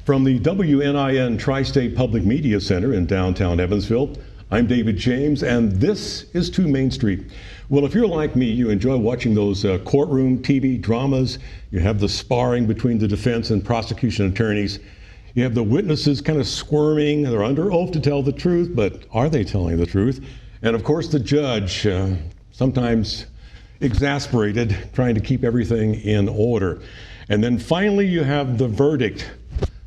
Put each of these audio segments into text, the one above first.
From the WNIN Tri-State Public Media Center in downtown Evansville, I'm David James, and this is 2 Main Street. Well, if you're like me, you enjoy watching those courtroom TV dramas. You have the sparring between the defense and prosecution attorneys. You have the witnesses kind of squirming. They're under oath to tell the truth, but are they telling the truth? And of course, the judge, sometimes exasperated, trying to keep everything in order. And then finally, you have the verdict.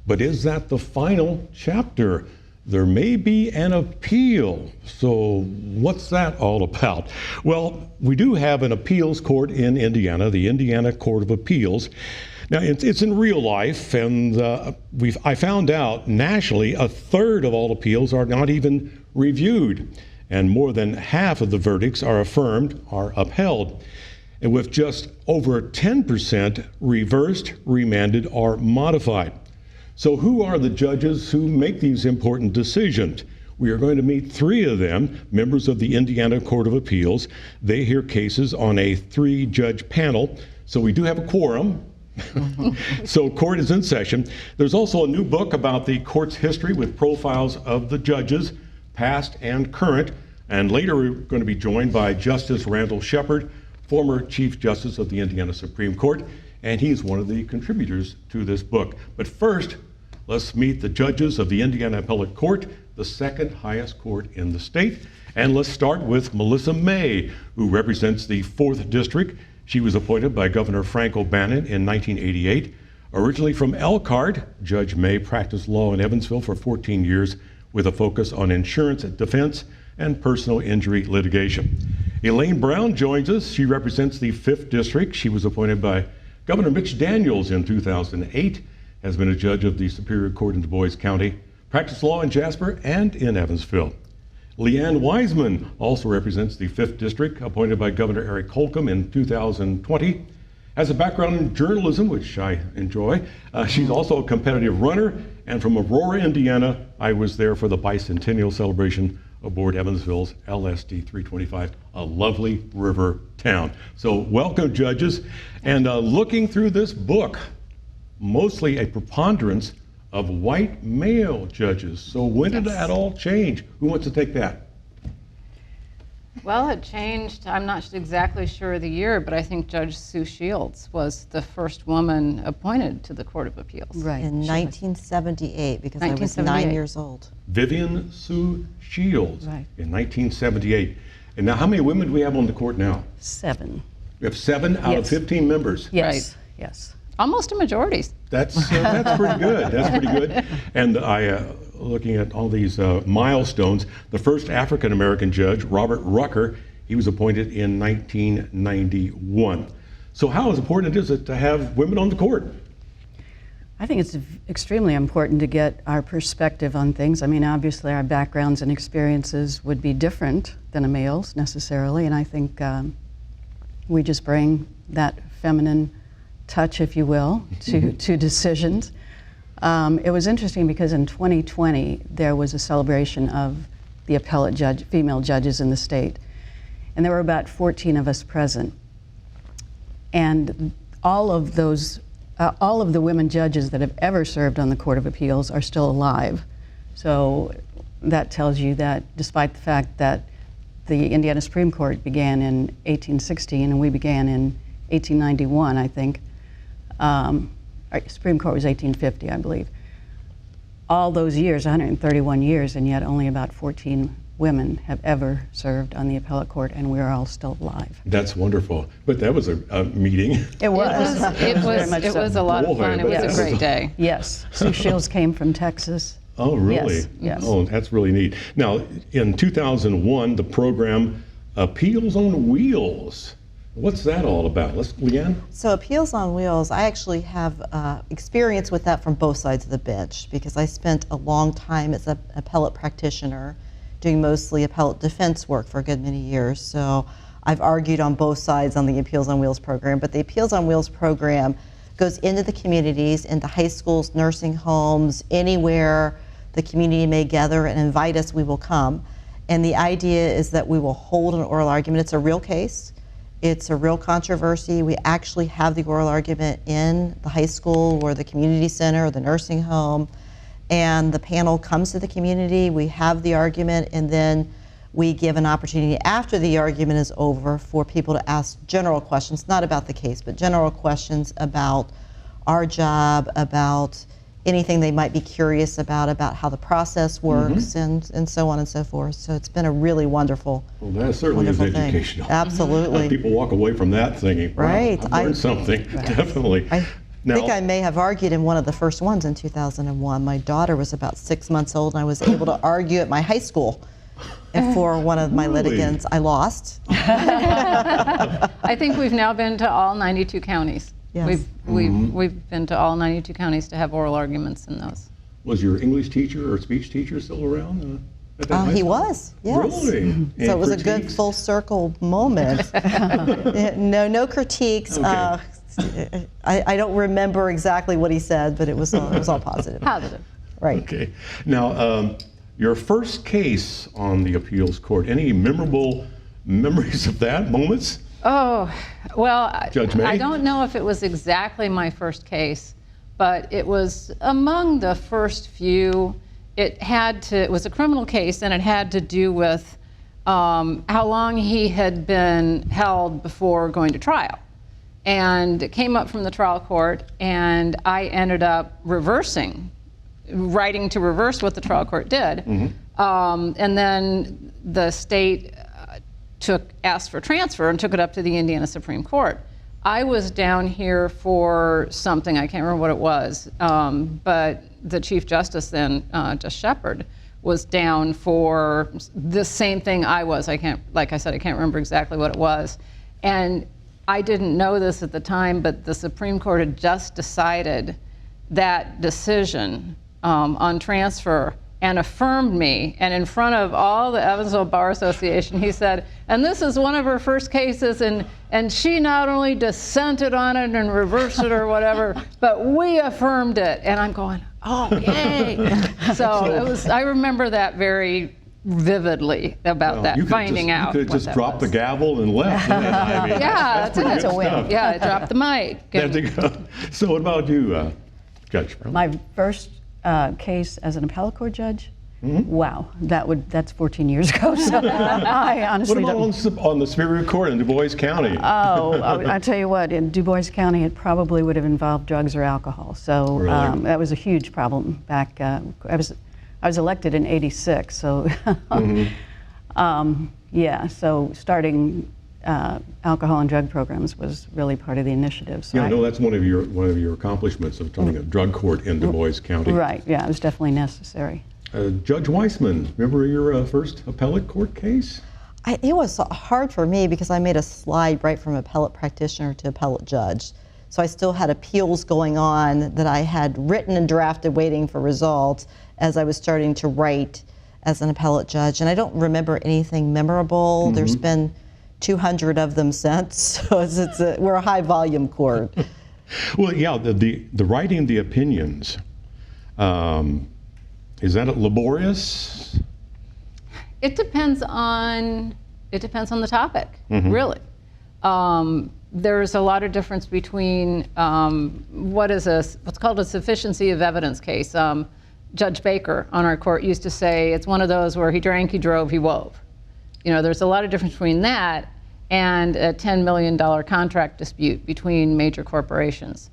But is that the final chapter? There may be an appeal. So what's that all about? Well, we do have an appeals court in Indiana, the Indiana Court of Appeals. Now, it's in real life, and I found out nationally, a third of all appeals are not even reviewed, and more than half of the verdicts are affirmed, are upheld, and with just over 10% reversed, remanded, or modified. So who are the judges who make these important decisions? We are going to meet 3 of them, members of the Indiana Court of Appeals. They hear cases on a 3-judge panel, so we do have a quorum. So court is in session. There's also a new book about the court's history with profiles of the judges, past and current. And later we're going to be joined by Justice Randall Shepard, former Chief Justice of the Indiana Supreme Court, and he's one of the contributors to this book. But first, let's meet the judges of the Indiana Appellate Court, the second highest court in the state. And let's start with Melissa May, who represents the 4th District. She was appointed by Governor Frank O'Bannon in 1988. Originally from Elkhart, Judge May practiced law in Evansville for 14 years with a focus on insurance defense and personal injury litigation. Elaine Brown joins us. She represents the 5th District. She was appointed by Governor Mitch Daniels in 2008, has been a judge of the Superior Court in Du Bois County, practiced law in Jasper and in Evansville. Leanne Wiseman also represents the 5th District, appointed by Governor Eric Holcomb in 2020. Has a background in journalism, which I enjoy. She's also a competitive runner, and from Aurora, Indiana, I was there for the bicentennial celebration aboard Evansville's LSD 325, a lovely river town. So welcome, judges. And looking through this book, mostly a preponderance of white male judges. So when did that all change? Who wants to take that? Well, it changed. I'm not exactly sure of the year, but I think Judge Sue Shields was the first woman appointed to the Court of Appeals. Right. In 1978, because I was 9 years old. Vivian Sue Shields, right, in 1978. And now how many women do we have on the court now? 7. We have 7 out of 15 members. Yes, right. Yes. Almost a majority. That's pretty good. That's pretty good. And looking at all these milestones, the first African-American judge, Robert Rucker, he was appointed in 1991. So how important is it to have women on the court? I think it's extremely important to get our perspective on things. I mean, obviously our backgrounds and experiences would be different than a male's necessarily, and I think we just bring that feminine touch, if you will, to decisions. It was interesting because in 2020 there was a celebration of the appellate female judges in the state, and there were about 14 of us present. And all of the women judges that have ever served on the Court of Appeals are still alive. So that tells you that despite the fact that the Indiana Supreme Court began in 1816 and we began in 1891, I think. Supreme Court was 1850, I believe. All those years, 131 years, and yet only about 14 women have ever served on the appellate court, and we're all still alive. That's wonderful. But that was a meeting. It was. It was a lot of fun. It was a great day. Yes. Sue Shields came from Texas. Oh, really? Yes. Yes. Oh, that's really neat. Now, in 2001, the program Appeals on Wheels. What's that all about? Leanne? So Appeals on Wheels, I actually have experience with that from both sides of the bench because I spent a long time as an appellate practitioner doing mostly appellate defense work for a good many years. So I've argued on both sides on the Appeals on Wheels program, but the Appeals on Wheels program goes into the communities, into high schools, nursing homes, anywhere the community may gather and invite us, we will come. And the idea is that we will hold an oral argument. It's a real case. It's a real controversy. We actually have the oral argument in the high school or the community center or the nursing home, and the panel comes to the community. We have the argument, and then we give an opportunity after the argument is over for people to ask general questions, not about the case, but general questions about our job, about anything they might be curious about how the process works, and so on and so forth. So it's been a really wonderful, Well, that certainly is wonderful thing. educational. Absolutely. People walk away from that thinking, wow, Right. I learned something, definitely. I Now- think I may have argued in one of the first ones in 2001. My daughter was about 6 months old, and I was able to argue at my high school. And for one of my Really? litigants, I lost. I think we've now been to all 92 counties. Yes. We've been to all 92 counties to have oral arguments in those. Was your English teacher or speech teacher still around? At that high He school? was, yes. Really? So And it was a good critiques? full circle moment. No critiques. Okay. I don't remember exactly what he said, but it was all positive. Positive. Right. Okay. Now, your first case on the appeals court, any memorable memories of that, moments? Oh, well, Judge May? I don't know if it was exactly my first case, but it was among the first few. It was a criminal case, and it had to do with how long he had been held before going to trial. And it came up from the trial court, and I ended up writing to reverse what the trial court did. And then the state asked for transfer and took it up to the Indiana Supreme Court. I was down here for something, I can't remember what it was, but the Chief Justice then, Justice Shepard, was down for the same thing I was. Like I said, I can't remember exactly what it was. And I didn't know this at the time, but the Supreme Court had just decided that decision on transfer and affirmed me. And in front of all the Evansville Bar Association, he said, and this is one of her first cases, and she not only dissented on it and reversed it or whatever, but we affirmed it. And I'm going, oh, yay. So I remember that very vividly about that, finding out. You could have what just that dropped was. the gavel and left. I mean, Yeah, that's pretty it. good stuff. Yeah, I dropped the mic. There you go. So what about you, Judge Brown? My first case as an appellate court judge, wow, that's 14 years ago. So I What honestly about don't. on the Superior Court in Du Bois County? Oh, I tell you what, in Du Bois County, it probably would have involved drugs or alcohol. So Really? that was a huge problem back. I was elected in '86, so yeah. So starting alcohol and drug programs was really part of the initiative. So Yeah, no, that's one of your accomplishments of turning a drug court in Du Bois County. right, yeah, it was definitely necessary. Judge Weissman, remember your first appellate court case? It was hard for me because I made a slide right from appellate practitioner to appellate judge. So I still had appeals going on that I had written and drafted waiting for results as I was starting to write as an appellate judge. And I don't remember anything memorable. There's been 200 of them since, so we're a high volume court. Well, yeah, the writing the opinions, is that laborious? It depends on the topic, really. There's a lot of difference between what's called a sufficiency of evidence case. Judge Baker on our court used to say it's one of those where he drank, he drove, he wove. You know, there's a lot of difference between that and a $10 million contract dispute between major corporations.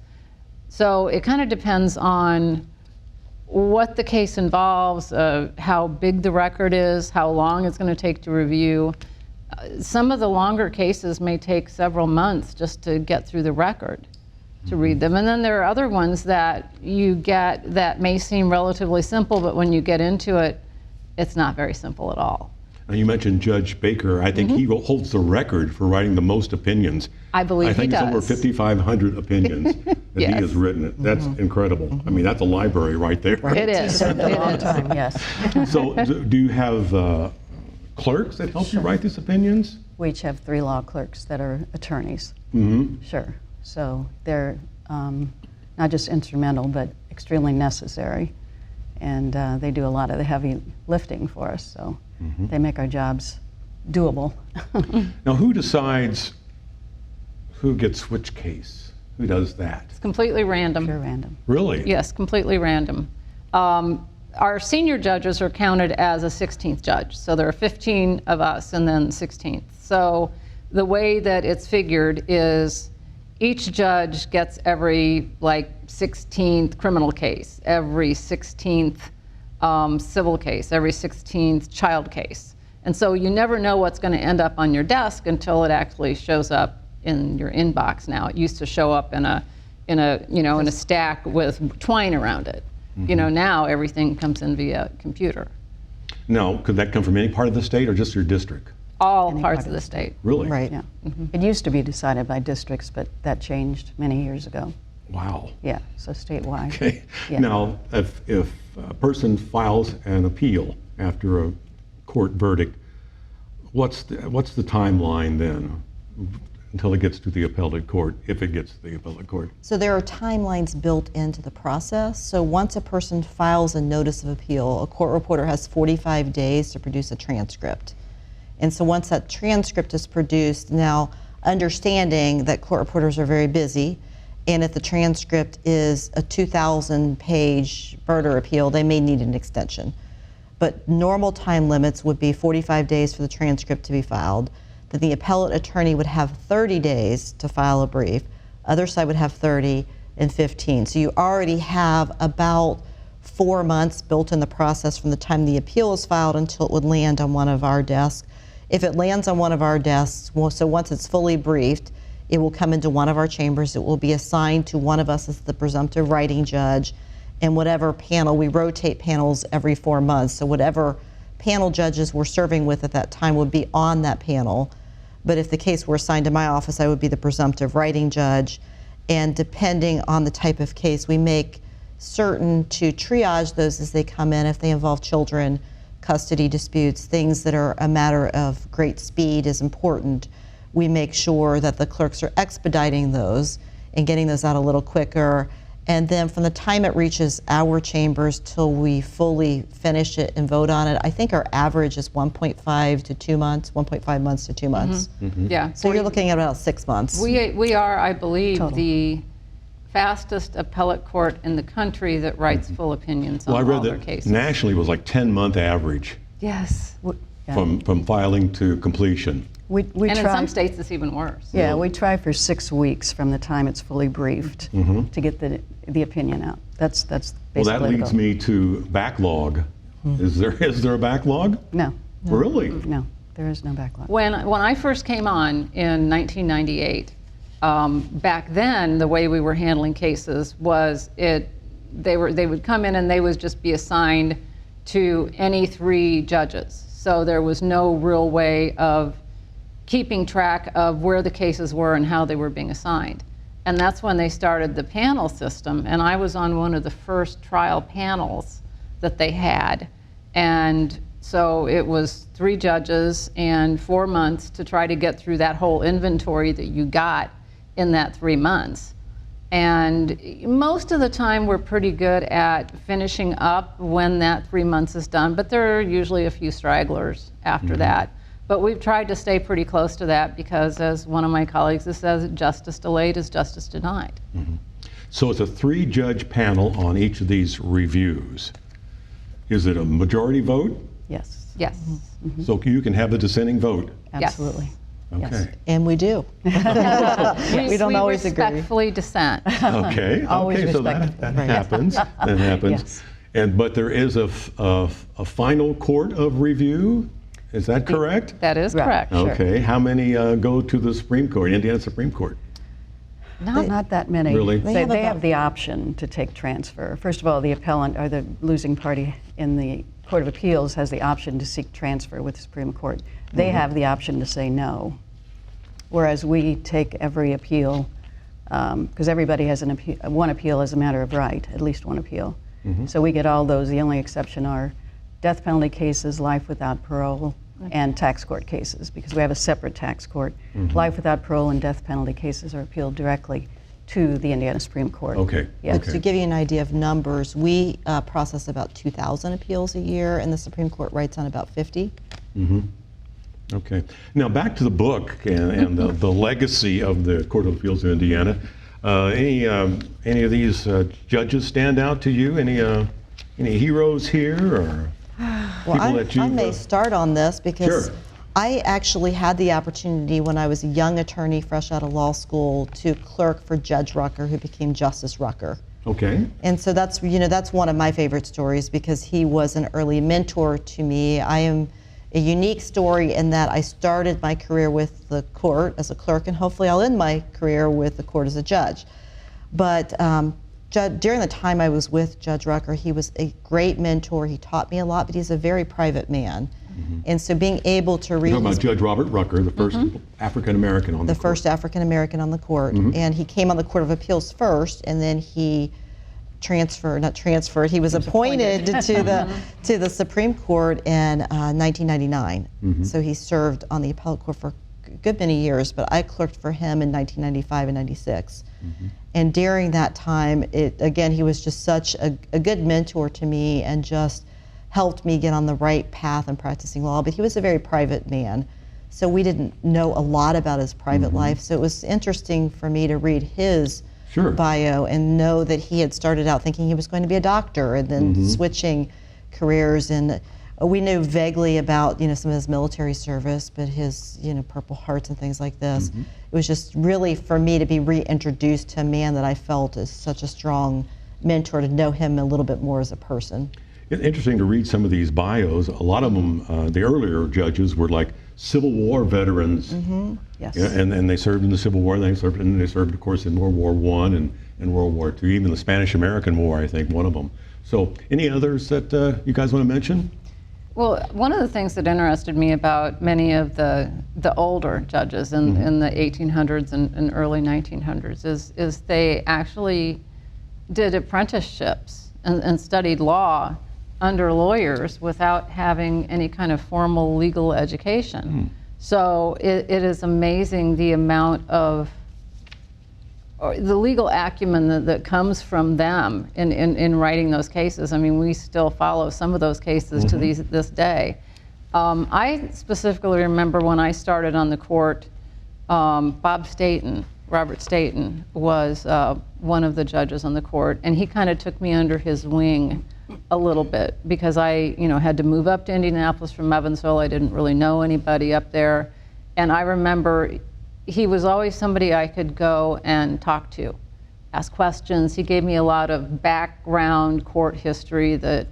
So it kind of depends on what the case involves, how big the record is, how long it's going to take to review. Some of the longer cases may take several months just to get through the record, to read them. And then there are other ones that you get that may seem relatively simple, but when you get into it, it's not very simple at all. Now, you mentioned Judge Baker. I think he holds the record for writing the most opinions. I believe he I think it's over does. 5,500 opinions that he Yes. has written. That's incredible. I mean, that's a library right there. It is. Served a It long is. time, yes. So do you have clerks that help you write these opinions? We each have 3 law clerks that are attorneys. Sure. So they're not just instrumental, but extremely necessary. And they do a lot of the heavy lifting for us. So they make our jobs doable. Now, who decides Who gets which case? Who does that? It's completely random. Pure random. Really? Yes, completely random. Our senior judges are counted as a 16th judge. So there are 15 of us and then 16th. So the way that it's figured is each judge gets every 16th criminal case, every 16th civil case, every 16th child case. And so you never know what's going to end up on your desk until it actually shows up in your inbox now. It used to show up in a stack with twine around it. Now everything comes in via computer. Now, could that come from any part of the state or just your district? All Any parts part of the state. Really? Right. Yeah. It used to be decided by districts, but that changed many years ago. Wow. Yeah, so statewide. Okay. Yeah. Now, if a person files an appeal after a court verdict, what's the timeline then until it gets to the appellate court, if it gets to the appellate court? So there are timelines built into the process. So once a person files a notice of appeal, a court reporter has 45 days to produce a transcript. And so once that transcript is produced, now understanding that court reporters are very busy, and if the transcript is a 2,000-page murder appeal, they may need an extension. But normal time limits would be 45 days for the transcript to be filed. Then the appellate attorney would have 30 days to file a brief. Other side would have 30 and 15. So you already have about 4 months built in the process from the time the appeal is filed until it would land on one of our desks. If it lands on one of our desks, so once it's fully briefed, it will come into one of our chambers. It will be assigned to one of us as the presumptive writing judge, and whatever panel, we rotate panels every 4 months. So whatever panel judges we're serving with at that time would be on that panel. But if the case were assigned to my office, I would be the presumptive writing judge. And depending on the type of case, we make certain to triage those as they come in. If they involve children, custody disputes, things that are a matter of great speed is important, we make sure that the clerks are expediting those and getting those out a little quicker. And then from the time it reaches our chambers till we fully finish it and vote on it, I think our average is 1.5 to 2 months, 1.5 months to 2 months. Yeah. So you're looking at about 6 months. We are, I believe, Total. the fastest appellate court in the country that writes full opinions on Well, I all read their that cases. nationally it was like 10-month average Yes. Yeah. from filing to completion. We And in try, some states, it's even worse. yeah, we try for 6 weeks from the time it's fully briefed to get the opinion out. That's basically Well, that the leads goal. me to backlog. Is there a backlog? No, Really? no, there is no backlog. When I first came on in 1998, back then the way we were handling cases was they would come in and they would just be assigned to any 3 judges. So there was no real way of keeping track of where the cases were and how they were being assigned. And that's when they started the panel system, and I was on one of the first trial panels that they had. And so it was 3 judges and 4 months to try to get through that whole inventory that you got in that 3 months. And most of the time we're pretty good at finishing up when that 3 months is done, but there are usually a few stragglers after that. But we've tried to stay pretty close to that because, as one of my colleagues says, justice delayed is justice denied. So it's a 3-judge panel on each of these reviews. Is it a majority vote? Yes, Yes. So you can have a dissenting vote. absolutely. Yes. Okay. And we do. We don't always agree. respectfully dissent. Okay. Always okay. So respect. that happens. That happens. Yes. But there is a final court of review. Is that correct? That is Right. correct. Sure. Okay. How many go to the Supreme Court, Indiana Supreme Court? Not that many. Really? They, They have they about- have the option to take transfer. First of all, the appellant or the losing party in the Court of Appeals has the option to seek transfer with the Supreme Court. They have the option to say no. Whereas we take every appeal, because everybody has one appeal as a matter of right, at least one appeal. So we get all those. The only exception are death penalty cases, life without parole, and tax court cases, because we have a separate tax court. Life without parole and death penalty cases are appealed directly to the Indiana Supreme Court. Okay. Yes. Okay. To give you an idea of numbers, we process about 2,000 appeals a year, and the Supreme Court writes on about 50. Okay. Now back to the book and the legacy of the Court of Appeals of Indiana. Any of these judges stand out to you? Any heroes here, or Well, people that you? I may start on this because Sure. I actually had the opportunity when I was a young attorney fresh out of law school to clerk for Judge Rucker, who became Justice Rucker. Okay. And so that's one of my favorite stories because he was an early mentor to me. I am a unique story in that I started my career with the court as a clerk, and hopefully I'll end my career with the court as a judge. But during the time I was with Judge Rucker, he was a great mentor. He taught me a lot, but he's a very private man. And so being able to read You're talking his about Judge Robert Rucker, the first African American on the court. first African American on the court, and he came on the Court of Appeals first, and then he he was appointed to the Supreme Court in 1999. So he served on the appellate court for a good many years, but I clerked for him in 1995 and 96. And during that time, he was just such a good mentor to me and just helped me get on the right path in practicing law. But he was a very private man, so we didn't know a lot about his private life. So it was interesting for me to read his bio and know that he had started out thinking he was going to be a doctor and then switching careers. And we knew vaguely about some of his military service, but his Purple Hearts and things like this. It was just really for me to be reintroduced to a man that I felt is such a strong mentor, to know him a little bit more as a person. It's interesting to read some of these bios. A lot of them, the earlier judges, were like Civil War veterans. Yes. Yeah, and they served in the Civil War, and they served, of course, in World War I and World War II, even the Spanish-American War, I think, one of them. So any others that you guys want to mention? Well, one of the things that interested me about many of the older judges in the 1800s and early 1900s is they actually did apprenticeships and studied law under lawyers without having any kind of formal legal education. So it is amazing the amount of the legal acumen that comes from them in writing those cases. I mean, we still follow some of those cases to this day. I specifically remember when I started on the court, Robert Staten was one of the judges on the court, and he kind of took me under his wing a little bit because I had to move up to Indianapolis from Evansville. I didn't really know anybody up there, and I remember he was always somebody I could go and talk to, ask questions. He gave me a lot of background court history that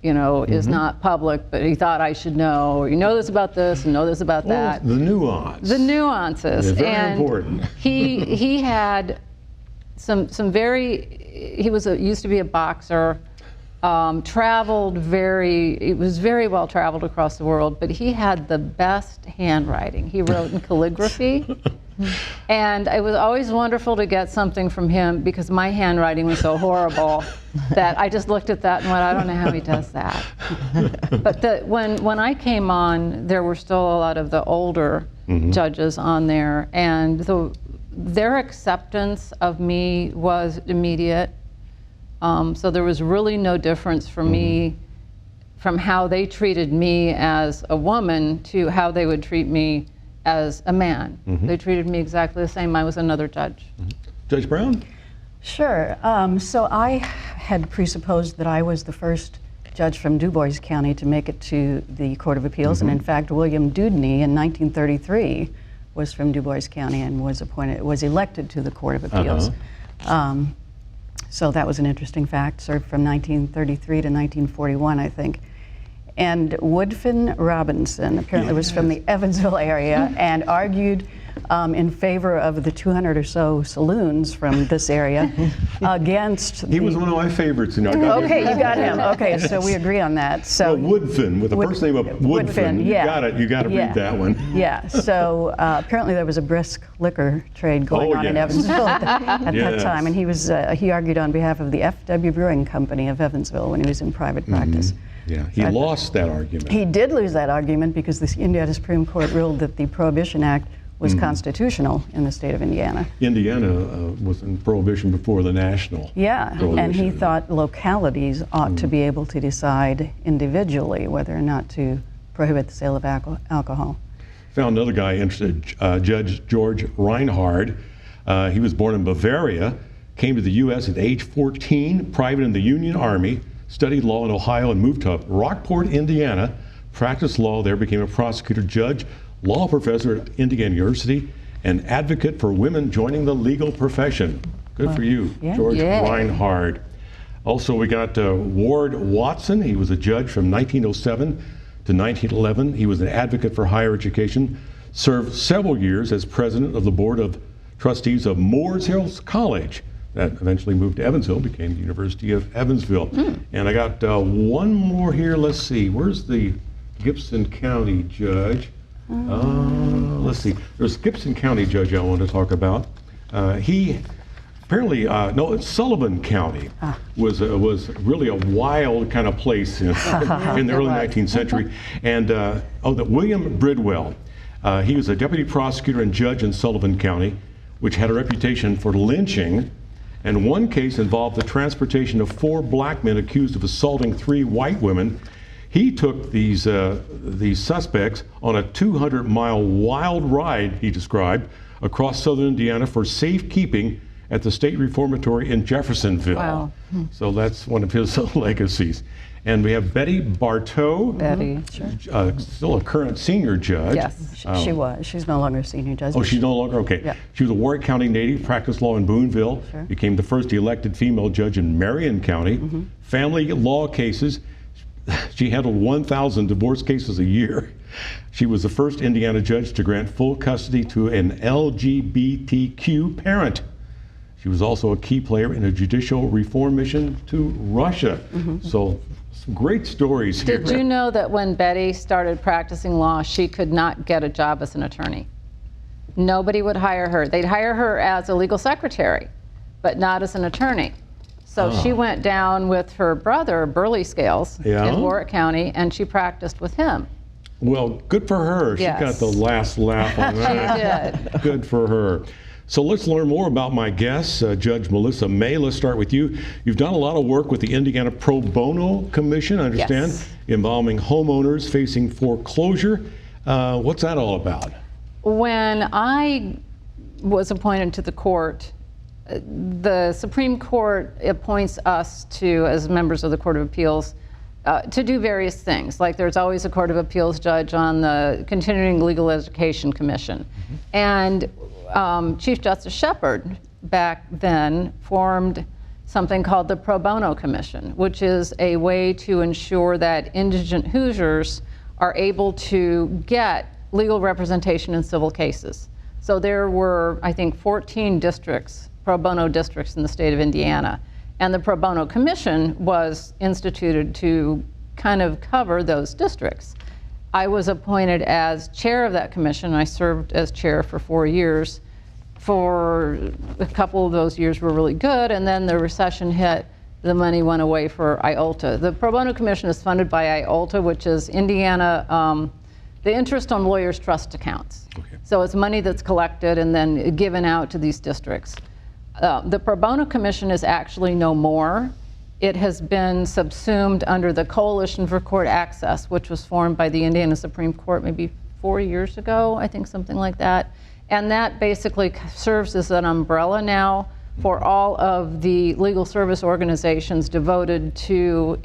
is not public, but he thought I should know. Or, this about this and know this about that. The nuance. The nuances. It's very important. He had some very. He used to be a boxer. He was very well traveled across the world, but he had the best handwriting. He wrote in calligraphy. And it was always wonderful to get something from him because my handwriting was so horrible that I just looked at that and went, I don't know how he does that. But when I came on, there were still a lot of the older judges on there, and their acceptance of me was immediate. So there was really no difference for me from how they treated me as a woman to how they would treat me as a man. They treated me exactly the same. I was another judge. Judge Brown? Sure. So I had presupposed that I was the first judge from DuBois County to make it to the Court of Appeals, and in fact, William Dewdney in 1933 was from DuBois County and was elected to the Court of Appeals. So that was an interesting fact. Served from 1933 to 1941, I think. And Woodfin Robinson apparently was from the Evansville area and argued in favor of the 200 or so saloons from this area against. He was one of my favorites. Okay, you got him. Okay, so we agree on that. So Woodfin, with the first name of Woodfin. Yeah. You got it. You got to read that one. Yeah. So apparently there was a brisk liquor trade going on in Evansville at that time, and he argued on behalf of the F.W. Brewing Company of Evansville when he was in private practice. Yeah, he lost that argument. He did lose that argument because the Indiana Supreme Court ruled that the Prohibition Act was constitutional in the state of Indiana. Indiana was in prohibition before the national. Yeah, and he thought localities ought to be able to decide individually whether or not to prohibit the sale of alcohol. found another guy interested, Judge George Reinhard. He was born in Bavaria, came to the U.S. at age 14, private in the Union Army, studied law in Ohio, and moved to Rockport, Indiana, practiced law there, became a prosecutor, judge, law professor at Indiana University, and advocate for women joining the legal profession. Good for you, Yeah. George Yay. Reinhard. Also, we got Ward Watson. He was a judge from 1907 to 1911. He was an advocate for higher education, served several years as president of the Board of Trustees of Moores Hills College. That eventually moved to Evansville, became the University of Evansville. And I got one more here. Let's see, where's the Gibson County judge? Let's see, there's Gibson County judge I want to talk about. He apparently, no, it's Sullivan County was really a wild kind of place in the early 19th century. And William Bridwell, he was a deputy prosecutor and judge in Sullivan County, which had a reputation for lynching. And one case involved the transportation of 4 black men accused of assaulting 3 white women. He took these suspects on a 200-mile wild ride, he described, across southern Indiana for safekeeping at the State Reformatory in Jeffersonville. Wow. So that's one of his legacies. And we have Betty Bartow, Betty. still a current senior judge. Yes. She was. She's no longer a senior judge. Oh, she's no longer? Okay. Yeah. She was a Warwick County native, practiced law in Boonville, Sure. became the first elected female judge in Marion County. Family law cases, she handled 1,000 divorce cases a year. She was the first Indiana judge to grant full custody to an LGBTQ parent. She was also a key player in a judicial reform mission to Russia. So some great stories here. Did you know that when Betty started practicing law, she could not get a job as an attorney? Nobody would hire her. They'd hire her as a legal secretary, but not as an attorney. So she went down with her brother, Burley Scales, Yeah. in Warwick County, and she practiced with him. Well, good for her. Yes. She got the last laugh on that. She did. Good for her. So let's learn more about my guests. Judge Melissa May, let's start with you. You've done a lot of work with the Indiana Pro Bono Commission, I understand, Yes. involving homeowners facing foreclosure. What's that all about? When I was appointed to the court, the Supreme Court appoints us to, as members of the Court of Appeals, to do various things. Like there's always a Court of Appeals judge on the Continuing Legal Education Commission. And Chief Justice Shepard back then formed something called the Pro Bono Commission, which is a way to ensure that indigent Hoosiers are able to get legal representation in civil cases. So there were, I think, 14 districts, pro bono districts in the state of Indiana. And the Pro Bono Commission was instituted to kind of cover those districts. I was appointed as chair of that commission. I served as chair for 4 years. For a couple of those years were really good, and then the recession hit. The money went away for IOLTA. The Pro Bono Commission is funded by IOLTA, which is Indiana, the interest on lawyers' trust accounts. Okay. So it's money that's collected and then given out to these districts. The Pro Bono Commission is actually no more. It has been subsumed under the Coalition for Court Access, which was formed by the Indiana Supreme Court maybe 4 years ago, I think, something like that. And that basically serves as an umbrella now for all of the legal service organizations devoted to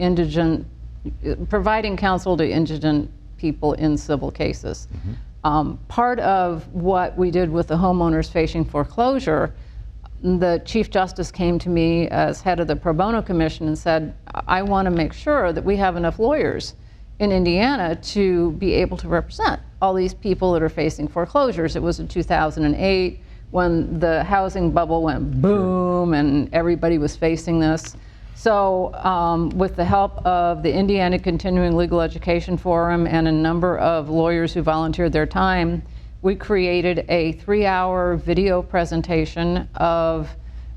providing counsel to indigent people in civil cases. Part of what we did with the homeowners facing foreclosure, the Chief Justice came to me as head of the Pro Bono Commission and said, I want to make sure that we have enough lawyers in Indiana to be able to represent all these people that are facing foreclosures. It was in 2008 when the housing bubble went boom and everybody was facing this. So with the help of the Indiana Continuing Legal Education Forum and a number of lawyers who volunteered their time, we created a 3-hour video presentation of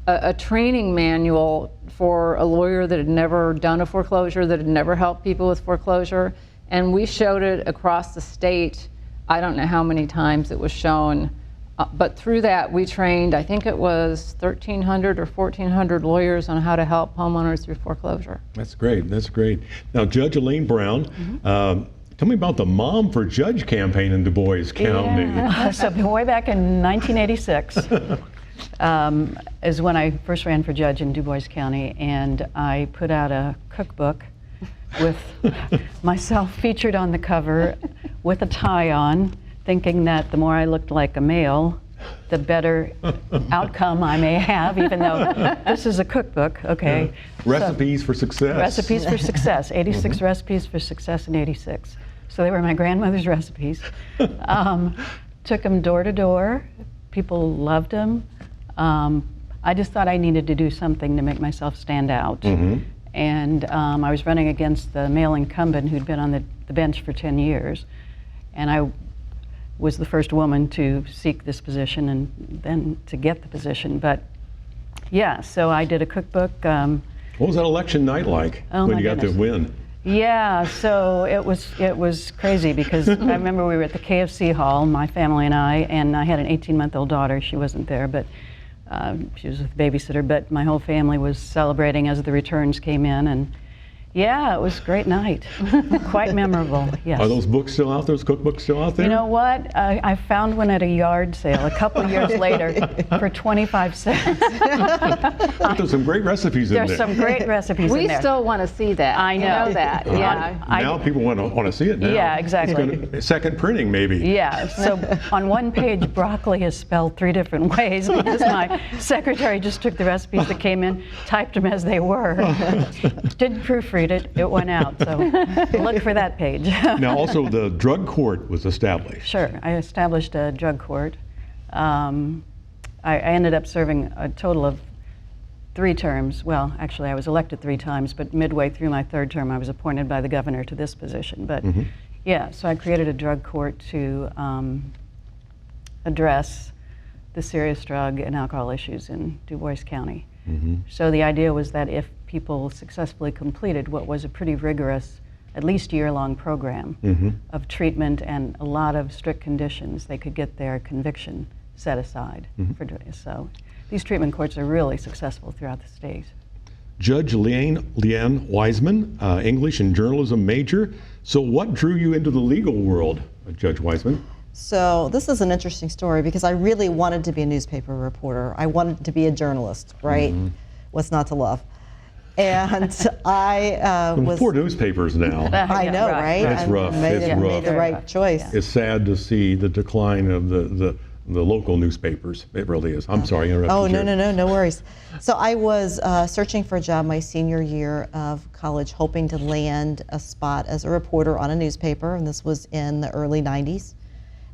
a training manual for a lawyer that had never done a foreclosure, that had never helped people with foreclosure. And we showed it across the state. I don't know how many times it was shown. But through that, we trained, I think it was 1,300 or 1,400 lawyers on how to help homeowners through foreclosure. That's great. That's great. Now, Judge Elaine Brown, Tell me about the Mom for Judge campaign in Du Bois County. Yeah. So way back in 1986 is when I first ran for judge in Du Bois County, and I put out a cookbook with myself featured on the cover with a tie on, thinking that the more I looked like a male, the better outcome I may have, even though this is a cookbook, okay? Recipes for success. Recipes for success, 86 recipes for success in 86. So they were my grandmother's recipes. Took them door to door. People loved them. I just thought I needed to do something to make myself stand out. And I was running against the male incumbent who'd been on the bench for 10 years. And I was the first woman to seek this position and then to get the position. But yeah, so I did a cookbook. What was that election night like Oh, when my you got to goodness. win? Yeah, so it was crazy because I remember we were at the KFC hall, my family and I had an 18-month-old daughter. She wasn't there, but she was with the babysitter. But my whole family was celebrating as the returns came in, and yeah, it was a great night, quite memorable. Yes. Are those books still out there? Those cookbooks still out there? You know what? I found one at a yard sale a couple of years later for 25 cents. But there's some great recipes in there. There's some great recipes in We there. still want to see that. I You know. that. Yeah. Now people want to see it now. Yeah, exactly. It's gonna, second printing, maybe. Yeah, so on one page, broccoli is spelled 3 different ways because my secretary just took the recipes that came in, typed them as they were. Didn't proofread it, it went out, so look for that page. Now, also, the drug court was established. Sure, I established a drug court. I ended up serving a total of 3 terms. Well, actually, I was elected 3 times, but midway through my 3rd term, I was appointed by the governor to this position. But yeah, so I created a drug court to address the serious drug and alcohol issues in Du Bois County. So the idea was that if people successfully completed what was a pretty rigorous, at least year-long program of treatment and a lot of strict conditions, they could get their conviction set aside. So these treatment courts are really successful throughout the state. Judge Leanne Wiseman, English and journalism major. So what drew you into the legal world, Judge Wiseman? So this is an interesting story because I really wanted to be a newspaper reporter. I wanted to be a journalist, right? What's not to love? And I was... 4 newspapers now. I know, right? It's rough. Made It's rough. Made the right choice. It's sad to see the decline of the local newspapers. It really is. I'm sorry, I interrupted Oh, you. no worries. So I was searching for a job my senior year of college, hoping to land a spot as a reporter on a newspaper, and this was in the early 90s.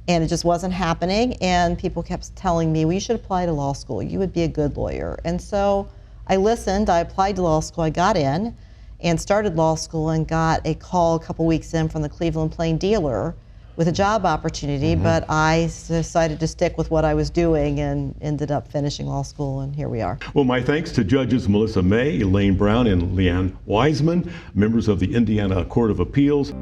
And it just wasn't happening, and people kept telling me, well, you should apply to law school. You would be a good lawyer. And so I listened, I applied to law school, I got in, and started law school and got a call a couple weeks in from the Cleveland Plain Dealer with a job opportunity, but I decided to stick with what I was doing and ended up finishing law school, and here we are. Well, my thanks to Judges Melissa May, Elaine Brown, and Leanne Wiseman, members of the Indiana Court of Appeals.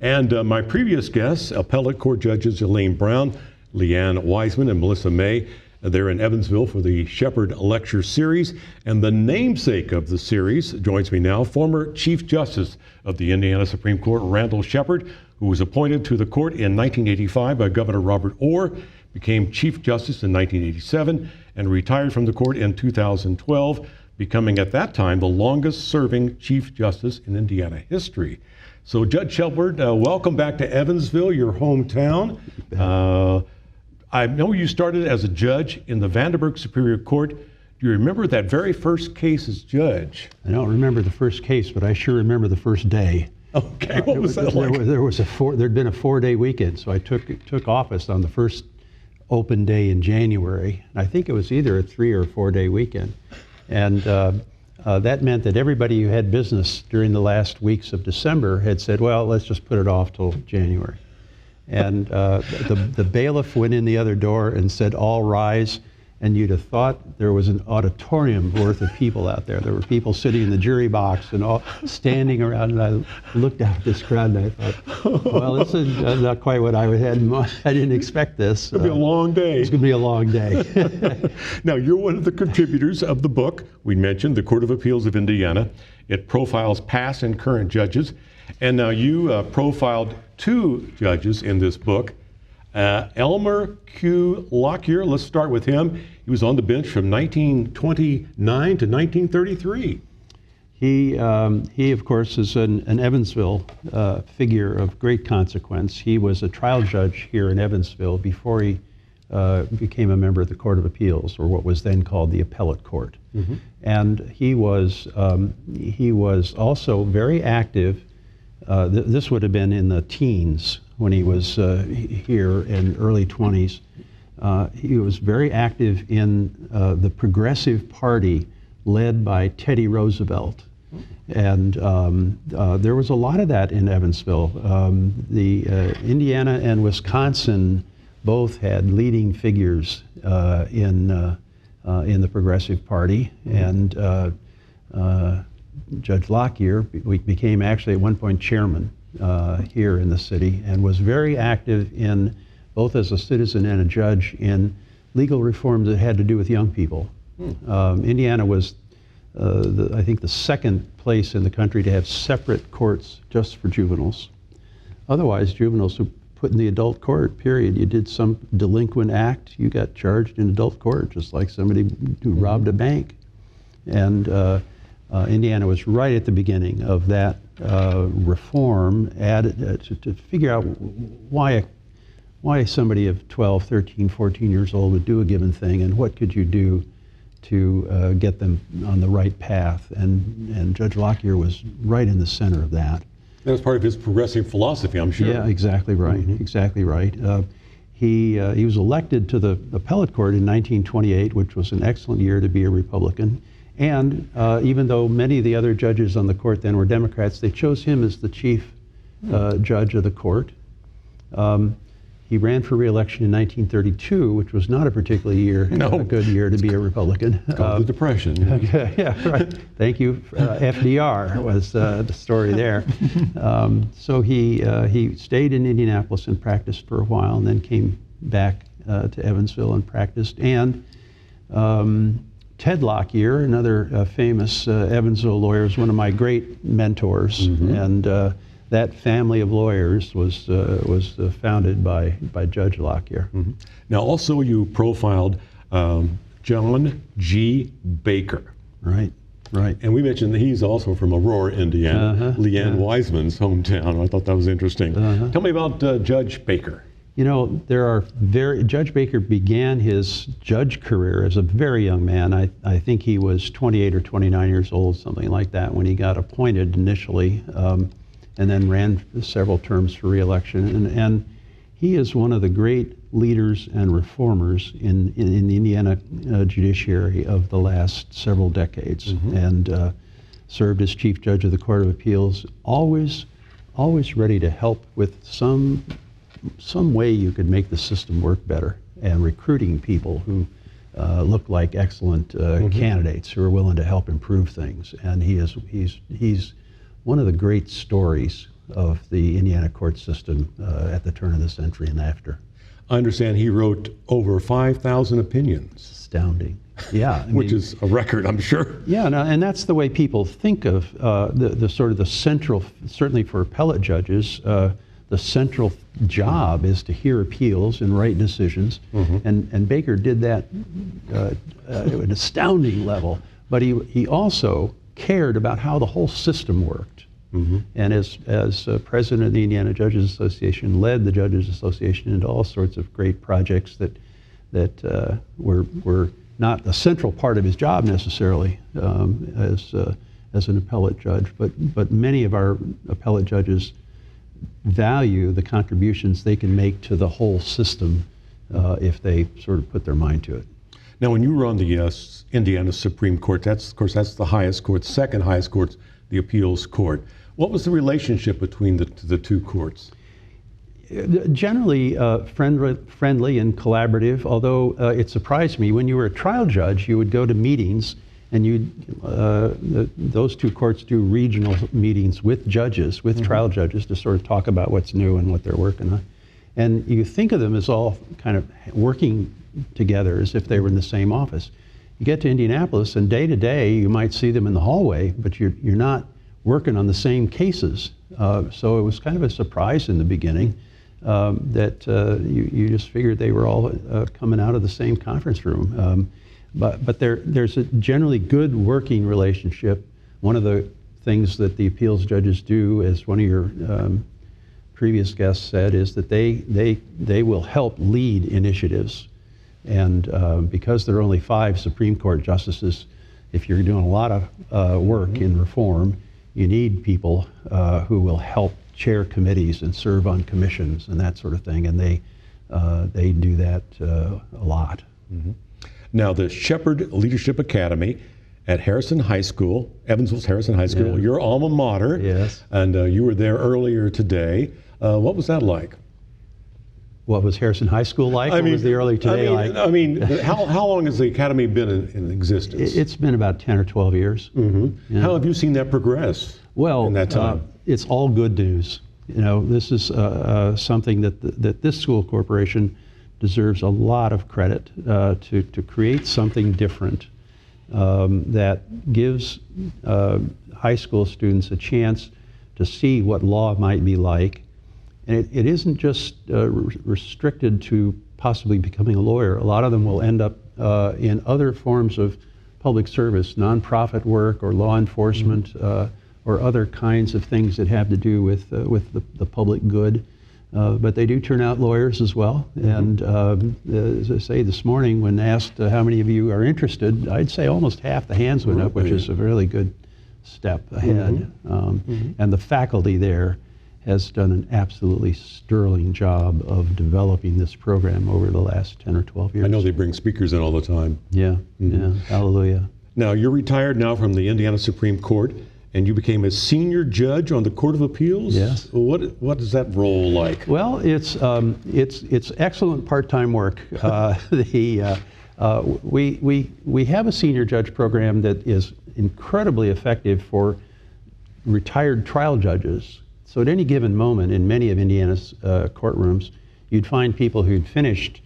And my previous guests, appellate court judges Elaine Brown, Leanne Wiseman, and Melissa May. They're in Evansville for the Shepard Lecture Series. And the namesake of the series joins me now, former Chief Justice of the Indiana Supreme Court, Randall Shepard, who was appointed to the court in 1985 by Governor Robert Orr, became Chief Justice in 1987, and retired from the court in 2012, becoming at that time the longest serving Chief Justice in Indiana history. So Judge Shepard, welcome back to Evansville, your hometown. I know you started as a judge in the Vanderburgh Superior Court. Do you remember that very first case as judge? I don't remember the first case, but I sure remember the first day. Okay, what was that like? There'd been a 4-day weekend, so I took office on the first open day in January. And I think it was either a 3 or 4-day weekend. And that meant that everybody who had business during the last weeks of December had said, well, let's just put it off till January. And the bailiff went in the other door and said, all rise. And you'd have thought there was an auditorium worth of people out there. There were people sitting in the jury box and all standing around. And I looked out at this crowd and I thought, well, this is not quite what I had in mind. I didn't expect this. It's going to be a long day. It's going to be a long day. Now, you're one of the contributors of the book we mentioned, The Court of Appeals of Indiana. It profiles past and current judges. And now you profiled 2 judges in this book. Elmer Q. Lockyer, let's start with him. He was on the bench from 1929 to 1933. He, of course, is an Evansville figure of great consequence. He was a trial judge here in Evansville before he became a member of the Court of Appeals, or what was then called the Appellate Court. And he was also very active. This would have been in the teens when he was here in early 20s. He was very active in the Progressive Party led by Teddy Roosevelt. And there was a lot of that in Evansville. The Indiana and Wisconsin both had leading figures in the Progressive Party, and Judge Lockyer became actually at one point chairman here in the city, and was very active in, both as a citizen and a judge, in legal reforms that had to do with young people. Indiana was I think the second place in the country to have separate courts just for juveniles. Otherwise, juveniles were put in the adult court, period. You did some delinquent act, you got charged in adult court, just like somebody who robbed a bank. And Indiana was right at the beginning of that reform to figure out why somebody of 12, 13, 14 years old would do a given thing, and what could you do to get them on the right path. And Judge Lockyer was right in the center of that. That was part of his progressive philosophy, I'm sure. Yeah, exactly right. Exactly right. He was elected to the appellate court in 1928, which was an excellent year to be a Republican. And even though many of the other judges on the court then were Democrats, they chose him as the chief judge of the court. He ran for re-election in 1932, which was not a particularly a good year to be a Republican. Called the Depression. Yeah, right. Thank you. FDR was the story there. So he stayed in Indianapolis and practiced for a while, and then came back to Evansville and practiced. And Ted Lockyer, another famous Evansville lawyer, is one of my great mentors. And that family of lawyers was founded by Judge Lockyer. Now, also you profiled John G. Baker. Right. And we mentioned that he's also from Aurora, Indiana, Leanne Wiseman's hometown. I thought that was interesting. Tell me about Judge Baker. You know, Judge Baker began his judge career as a very young man. I think he was 28 or 29 years old, something like that, when he got appointed initially. And then ran several terms for re-election. And he is one of the great leaders and reformers in the Indiana judiciary of the last several decades, and served as chief judge of the Court of Appeals, always ready to help with some way you could make the system work better, and recruiting people who look like excellent candidates who are willing to help improve things. And he's one of the great stories of the Indiana court system at the turn of the century and after. I understand he wrote over 5,000 opinions. Astounding. Yeah. Which is a record, I'm sure. Yeah, and that's the way people think of the sort of the central, certainly for appellate judges, the central job is to hear appeals and write decisions. And Baker did that at an astounding level. But he also cared about how the whole system worked. And as president of the Indiana Judges Association, led the Judges Association into all sorts of great projects that were not a central part of his job necessarily as an appellate judge, but many of our appellate judges value the contributions they can make to the whole system if they sort of put their mind to it. Now, when you were on the Indiana Supreme Court, that's the highest court. Second highest court, the appeals court. What was the relationship between the two courts? Generally friendly and collaborative, although it surprised me. When you were a trial judge, you would go to meetings, and those two courts do regional meetings with judges, with trial judges, to sort of talk about what's new and what they're working on. And you think of them as all kind of working together as if they were in the same office. You get to Indianapolis, and day to day, you might see them in the hallway, but you're not working on the same cases. So it was kind of a surprise in the beginning that you just figured they were all coming out of the same conference room. But there's a generally good working relationship. One of the things that the appeals judges do, as one of your previous guests said, is that they will help lead initiatives. And because there are only 5 Supreme Court justices, if you're doing a lot of work in reform, you need people who will help chair committees and serve on commissions and that sort of thing, and they do that a lot. Now, the Shepherd Leadership Academy at Harrison High School, Evansville's Harrison High School, your alma mater. Yes. And you were there earlier today. What was that like? What was Harrison High School like? What was the early today like? I mean, how long has the academy been in existence? It's been about 10 or 12 years. Yeah. How have you seen that progress in that time? It's all good news. You know, this is something that this school corporation deserves a lot of credit to create something different that gives high school students a chance to see what law might be like. And it isn't just restricted to possibly becoming a lawyer. A lot of them will end up in other forms of public service, nonprofit work or law enforcement or other kinds of things that have to do with the public good. But they do turn out lawyers as well. And as I say, this morning when asked how many of you are interested, I'd say almost half the hands went up, which is a really good step ahead. And the faculty there has done an absolutely sterling job of developing this program over the last 10 or 12 years. I know they bring speakers in all the time. Yeah, yeah, hallelujah. Now, you're retired now from the Indiana Supreme Court, and you became a senior judge on the Court of Appeals? Yes. What is that role like? Well, it's excellent part-time work. We have a senior judge program that is incredibly effective for retired trial judges. So at any given moment in many of Indiana's courtrooms, you'd find people who'd finished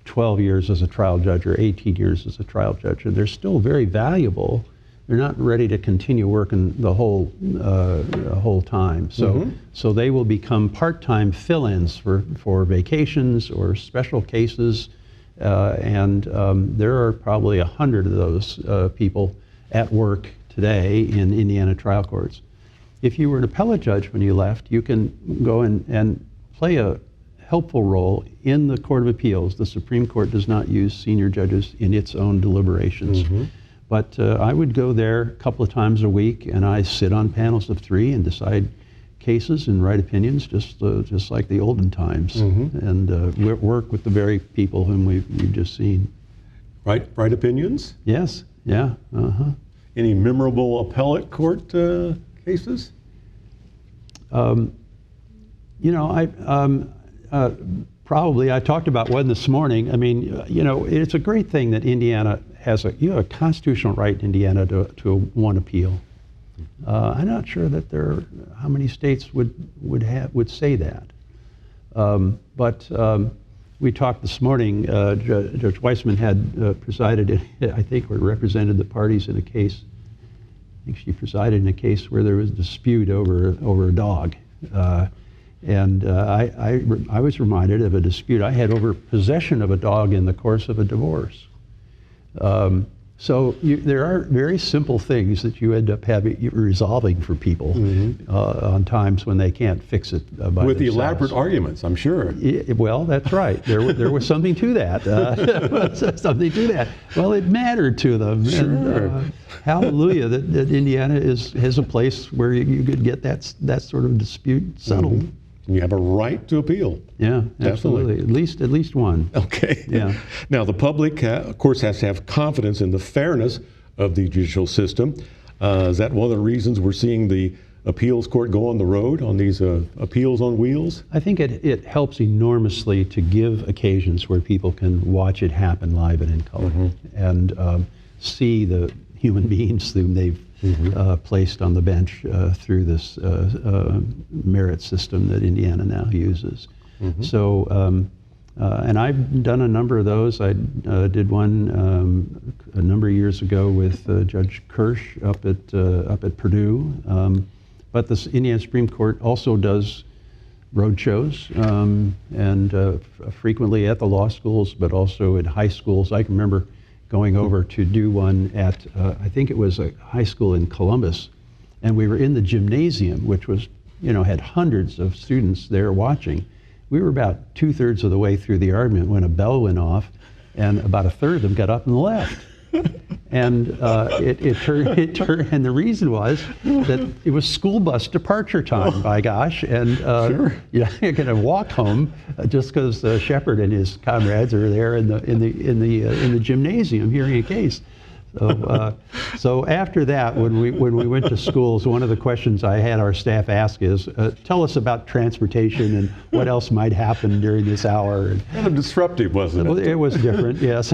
12 years as a trial judge or 18 years as a trial judge, and they're still very valuable. They're not ready to continue working the whole time. So they will become part-time fill-ins for vacations or special cases, and there are probably 100 of those people at work today in Indiana trial courts. If you were an appellate judge when you left, you can go and play a helpful role in the Court of Appeals. The Supreme Court does not use senior judges in its own deliberations. But I would go there a couple of times a week, and I sit on panels of 3 and decide cases and write opinions, just like the olden times, and work with the very people whom we've just seen. Write opinions? Yes, yeah, Any memorable appellate court cases? You know, probably, I talked about one this morning. I mean, you know, it's a great thing that Indiana has you have a constitutional right in Indiana to one appeal. I'm not sure that how many states would say that. But we talked this morning, Judge Weissman had presided, I think, or represented the parties in a case. I think she presided in a case where there was a dispute over a dog. And I was reminded of a dispute I had over possession of a dog in the course of a divorce. So there are very simple things that you end up resolving for people on times when they can't fix it by With the themselves. elaborate arguments, I'm sure. Well, that's right. There was something to that. Something to that. Well, it mattered to them. Sure. And, hallelujah that Indiana has a place where you could get that sort of dispute settled. And you have a right to appeal. Yeah, Definitely. absolutely. At least one. Okay. Yeah. Now, the public, of course, has to have confidence in the fairness of the judicial system. Is that one of the reasons we're seeing the appeals court go on the road on these appeals on wheels? I think it helps enormously to give occasions where people can watch it happen live and in color and see the human beings whom they've placed on the bench through this merit system that Indiana now uses. So And I've done a number of those. I did one a number of years ago with Judge Kirsch up at Purdue. But the Indiana Supreme Court also does road shows, and frequently at the law schools, but also at high schools. I can remember going over to do one at, I think it was a high school in Columbus, and we were in the gymnasium, which was, had hundreds of students there watching. We were about 2/3 of the way through the argument when a bell went off, and about 1/3 of them got up and left. And it turned, and the reason was that it was school bus departure time, by gosh, and you're going to walk home just because Shepard and his comrades are there in the gymnasium hearing a case. So after that, when we went to schools, one of the questions I had our staff ask is, tell us about transportation and what else might happen during this hour. Kind of disruptive, wasn't it? It was different, yes.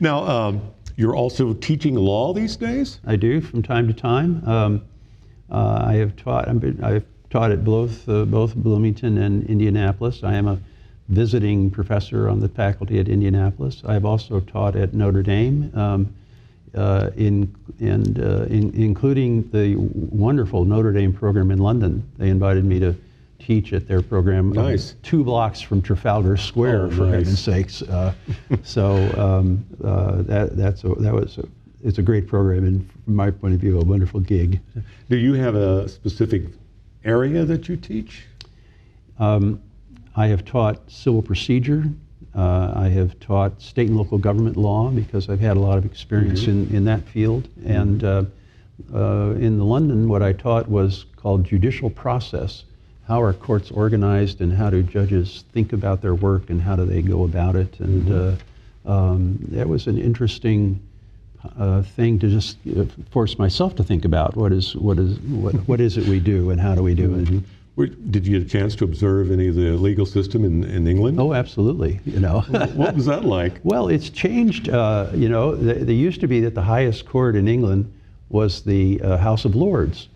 Now, you're also teaching law these days? I do from time to time. I've taught at both Bloomington and Indianapolis. I am a visiting professor on the faculty at Indianapolis. I've also taught at Notre Dame, including the wonderful Notre Dame program in London. They invited me to teach at their program. Nice. 2 blocks from Trafalgar Square, for heaven's sakes. It's a great program, and from my point of view, a wonderful gig. Do you have a specific area that you teach? I have taught civil procedure. I have taught state and local government law because I've had a lot of experience in that field. And in London, what I taught was called judicial process. How are courts organized, and how do judges think about their work, and how do they go about it? And that was an interesting thing to just force myself to think about. What is it we do, and how do we do it? Did you get a chance to observe any of the legal system in England? Oh, absolutely. What was that like? Well, it's changed. There used to be that the highest court in England was the House of Lords,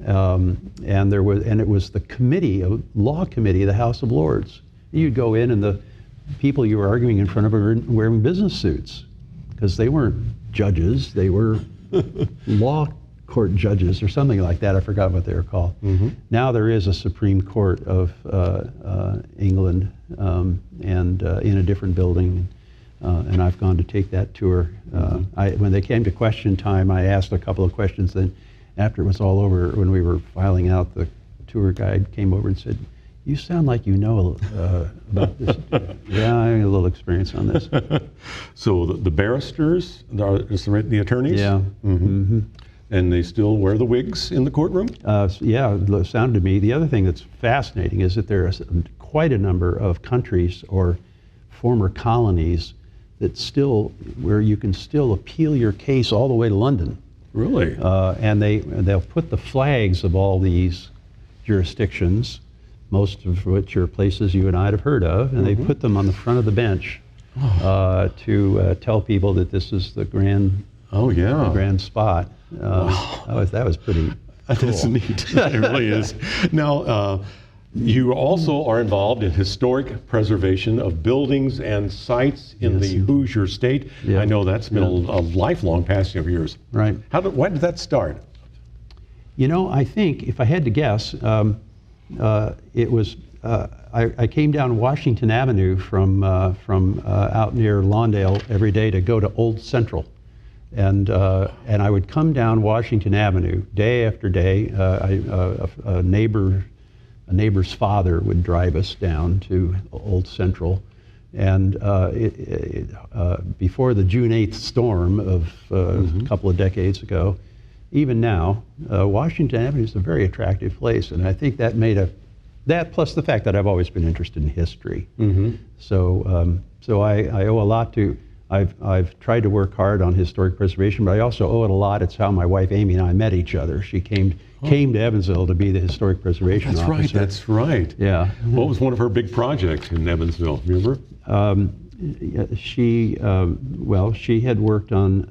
and it was the law committee of the House of Lords. You'd go in, and the people you were arguing in front of were wearing business suits because they weren't judges; they were law court judges or something like that. I forgot what they were called. Now there is a Supreme Court of England, and in a different building, and I've gone to take that tour. When they came to question time, I asked a couple of questions. Then, after it was all over, when we were filing out, the tour guide came over and said, "You sound like you know about this." Yeah, I have a little experience on this. So the barristers, the attorneys? Yeah. And they still wear the wigs in the courtroom? Yeah, it sounded to me. The other thing that's fascinating is that there are quite a number of countries or former colonies where you can still appeal your case all the way to London. Really? And they'll put the flags of all these jurisdictions, most of which are places you and I have heard of, and they put them on the front of the bench to tell people that this is the grand spot. That was pretty cool. That's neat. It really is. Now, you also are involved in historic preservation of buildings and sites in the Hoosier State. Yeah. I know that's been a lifelong passion of yours. Right. Why did that start? I think, if I had to guess, it was, I came down Washington Avenue from out near Lawndale every day to go to Old Central. And I would come down Washington Avenue day after day. A neighbor's father would drive us down to Old Central, and before the June 8th storm of a couple of decades ago, even now, Washington Avenue is a very attractive place, and I think that made that plus the fact that I've always been interested in history. So I owe a lot to. I've tried to work hard on historic preservation, but I also owe it a lot. It's how my wife Amy and I met each other. She came to Evansville to be the historic presion officer. That's right. Yeah. What was one of her big projects in Evansville? Remember? She had worked on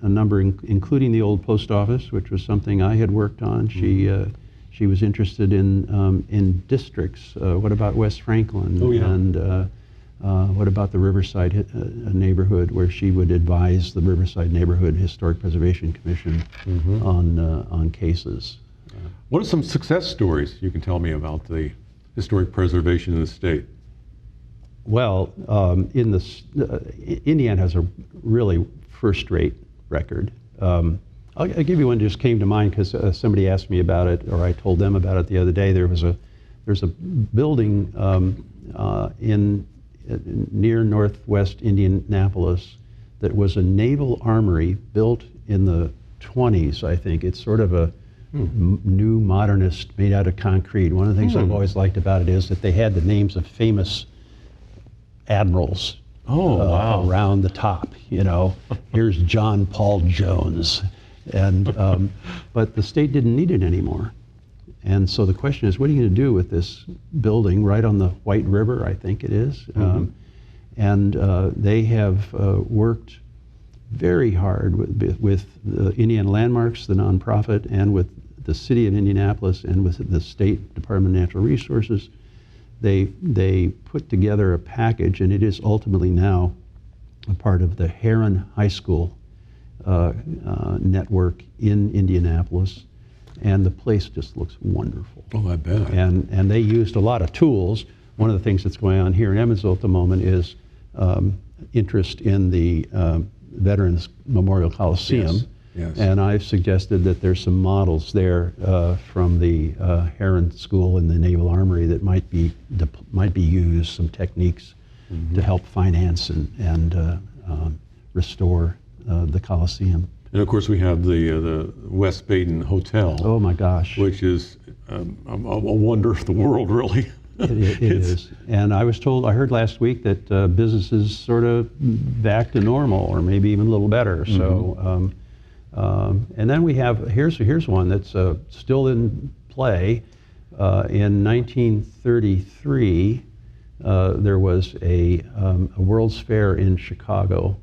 a number, including the old post office, which was something I had worked on. She She was interested in districts. What about West Franklin? Oh, yeah. And what about the Riverside neighborhood, where she would advise the Riverside Neighborhood Historic Preservation Commission on cases. What are some success stories you can tell me about the historic preservation in the state? Well, Indiana has a really first-rate record. I'll give you one that just came to mind because somebody asked me about it, or I told them about it the other day. There's a building near northwest Indianapolis that was a naval armory built in the 20s, I think. It's sort of a new modernist made out of concrete. One of the things I've always liked about it is that they had the names of famous admirals around the top. You know, here's John Paul Jones, and but the state didn't need it anymore. And so the question is, what are you going to do with this building right on the White River, I think it is? And they have worked very hard with the Indiana Landmarks, the nonprofit, and with the city of Indianapolis and with the State Department of Natural Resources. They put together a package, and it is ultimately now a part of the Heron High School network in Indianapolis. And the place just looks wonderful. Oh, I bet. And they used a lot of tools. One of the things that's going on here in Evansville at the moment is interest in the Veterans Memorial Coliseum. Yes. And I've suggested that there's some models there from the Heron School in the Naval Armory that might be used, some techniques to help finance and restore the Coliseum. And of course, we have the West Baden Hotel. Oh my gosh. Which is a wonder of the world, really. It is. And I heard last week that businesses sort of back to normal, or maybe even a little better. So, and then we have, here's one that's still in play. In 1933, there was a World's Fair in Chicago.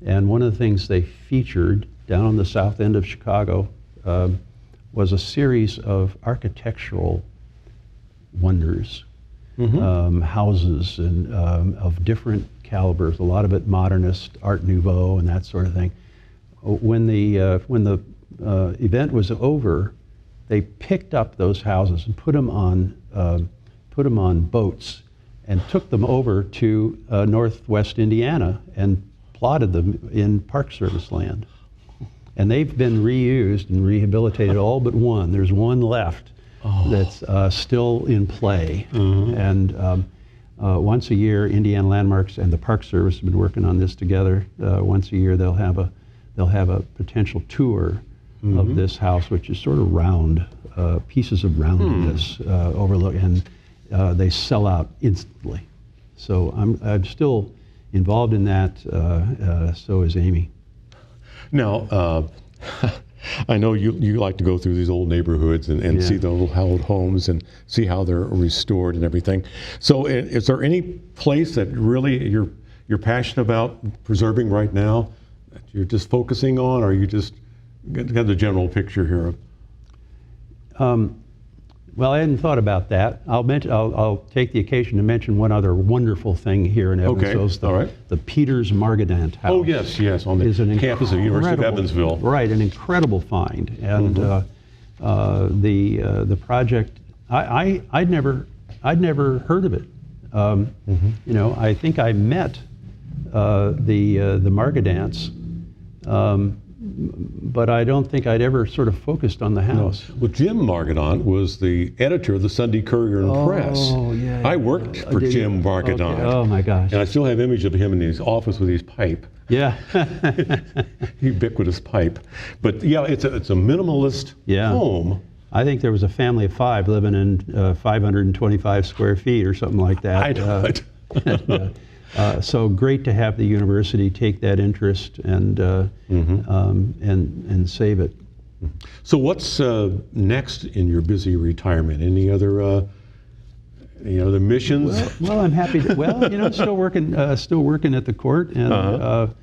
And one of the things they featured down on the south end of Chicago was a series of architectural wonders, houses and of different calibers, a lot of it modernist, Art Nouveau, and that sort of thing. When the event was over, they picked up those houses and put them on boats and took them over to northwest Indiana and plotted them in Park Service land. And they've been reused and rehabilitated, all but one. There's one left that's still in play. And once a year, Indiana Landmarks and the Park Service have been working on this together. Once a year, they'll have a potential tour of this house, which is sort of round, pieces of roundness overlook, and they sell out instantly. So I'm still involved in that, so is Amy. Now, I know you like to go through these old neighborhoods and see the old homes and see how they're restored and everything. So is there any place that really you're passionate about preserving right now that you're just focusing on, or you just got the general picture here? Well, I hadn't thought about that. I'll take the occasion to mention one other wonderful thing here in Evansville. All right. The Peters Margadant House. Oh, yes, on the campus of the University of Evansville. Right, an incredible find. And the project, I'd never heard of it. You know, I think I met the Margadants, but I don't think I'd ever sort of focused on the house. Well, Jim Margadant was the editor of the Sunday Courier and Press. Yeah. I worked for Jim Margadant. Okay. Oh my gosh. And I still have image of him in his office with his pipe. Yeah. Ubiquitous pipe. But yeah, it's a minimalist home. I think there was a family of 5 living in 525 square feet or something like that. I know it. So great to have the university take that interest and save it. So what's next in your busy retirement? Any other missions? Well, I'm happy. Still working at the court, and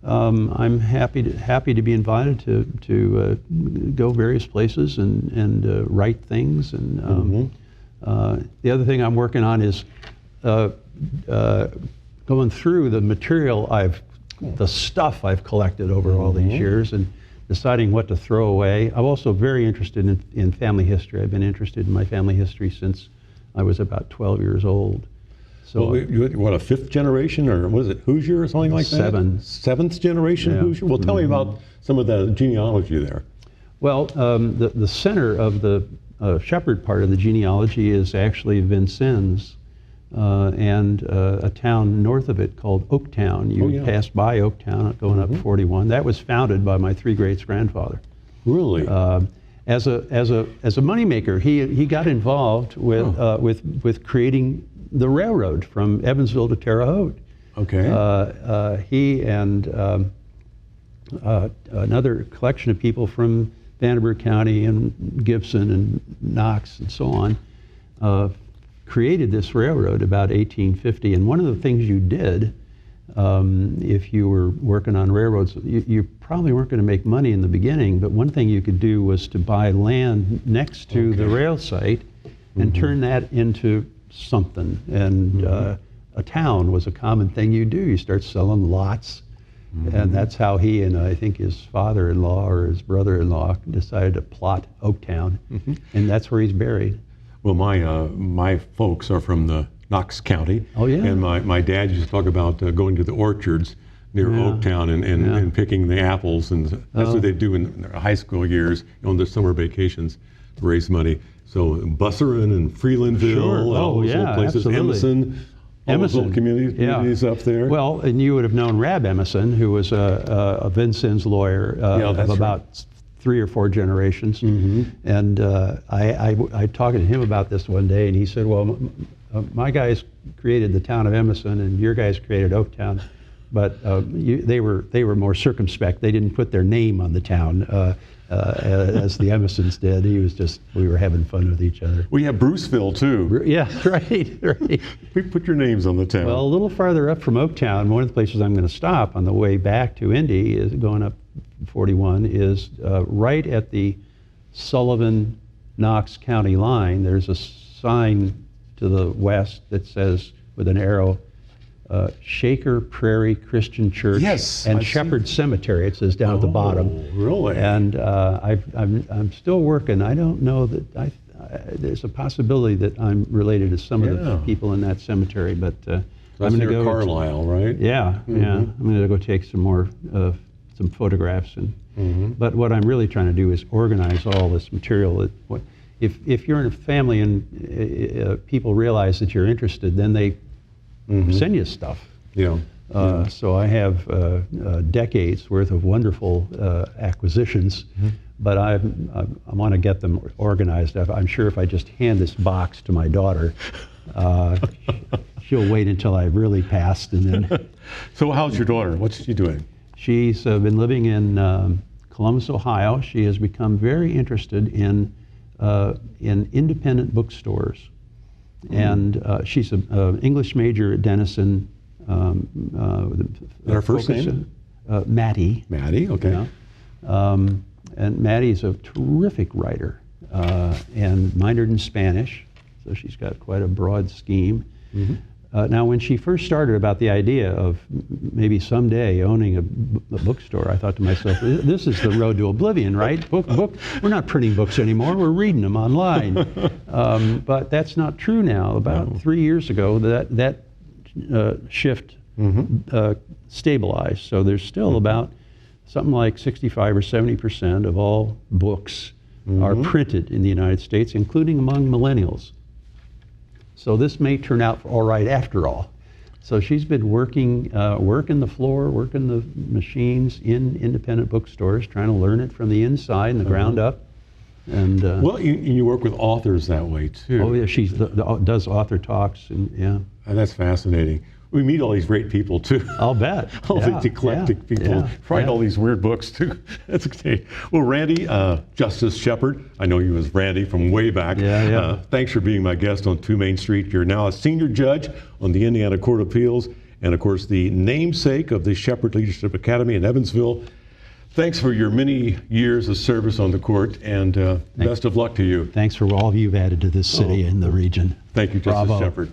I'm happy to be invited to go various places and write things. And the other thing I'm working on is going through the material the stuff I've collected over all these years and deciding what to throw away. I'm also very interested in family history. I've been interested in my family history since I was about 12 years old. So Well, what, a fifth generation, or was it Hoosier or something like that? Seventh generation Yeah. Hoosier? Well, tell me about some of the genealogy there. Well, the center of the Shepherd part of the genealogy is actually Vincennes and a town north of it called Oaktown. You yeah. pass by Oaktown going up 41. That was founded by my three greats-grandfather. Really? As a moneymaker, he got involved with creating the railroad from Evansville to Terre Haute. Okay. He and another collection of people from Vanderburgh County and Gibson and Knox and so on created this railroad about 1850. And one of the things you did, if you were working on railroads, you probably weren't going to make money in the beginning, but one thing you could do was to buy land next to the rail site and turn that into something. And a town was a common thing you do. You start selling lots. And that's how he and I think his father-in-law or his brother-in-law decided to plot Oaktown. And that's where he's buried. Well, my folks are from the Knox County. Oh, yeah. And my dad used to talk about going to the orchards near Oaktown and picking the apples, and that's what they do in their high school years on their summer vacations to raise money. So Busserin and Freelandville, Sure. all those little places, absolutely. Emerson, all those little communities up there. Well, and you would have known Rab Emerson, who was a Vincennes lawyer of that's about 3 or 4 generations. And I talked to him about this one day, and he said, well, my guys created the town of Emerson, and your guys created Oaktown, but they were more circumspect. They didn't put their name on the town as the Emersons did. We were having fun with each other. We have Bruceville too. Yeah, right. We put your names on the town. Well, a little farther up from Oaktown, one of the places I'm going to stop on the way back to Indy, is going up 41, is right at the Sullivan-Knox County line. There's a sign to the west that says, with an arrow, Shaker Prairie Christian Church Yes, and I've Shepherd Cemetery. It says down at the bottom. Really? And I'm still working. I don't know that there's a possibility that I'm related to some of the people in that cemetery, but That's I'm going to near go. Carlisle, right? Yeah. I'm going to go take some more some photographs But what I'm really trying to do is organize all this material. If you're in a family and people realize that you're interested, then they send you stuff. Yeah. So I have decades worth of wonderful acquisitions, but I want to get them organized. I'm sure if I just hand this box to my daughter, she'll wait until I've really passed, and then. So how's your daughter? What's she doing? She's been living in Columbus, Ohio. She has become very interested in independent bookstores. And she's an English major at Denison. Her first name? Maddie. Maddie, okay. And Maddie's a terrific writer and minored in Spanish, so she's got quite a broad scheme. Now, when she first started about the idea of maybe someday owning a bookstore, I thought to myself, this is the road to oblivion, right? We're not printing books anymore, we're reading them online. But that's not true now. About 3 years ago, that shift stabilized. So there's still about something like 65 or 70% of all books are printed in the United States, including among millennials. So this may turn out all right after all. So she's been working the floor, working the machines in independent bookstores, trying to learn it from the inside and the ground up. And well, you work with authors that way too. oh yeah, she does author talks, and yeah. And that's fascinating. We meet all these great people too. I'll bet. All these eclectic people write all these weird books too. That's okay. Well, Randy, Justice Shepherd, I know you as Randy from way back. Yeah. Thanks for being my guest on 2 Main Street. You're now a senior judge on the Indiana Court of Appeals, and of course the namesake of the Shepherd Leadership Academy in Evansville. Thanks for your many years of service on the court, and best of luck to you. Thanks for all you've added to this city and the region. Thank you, Justice Bravo. Shepherd.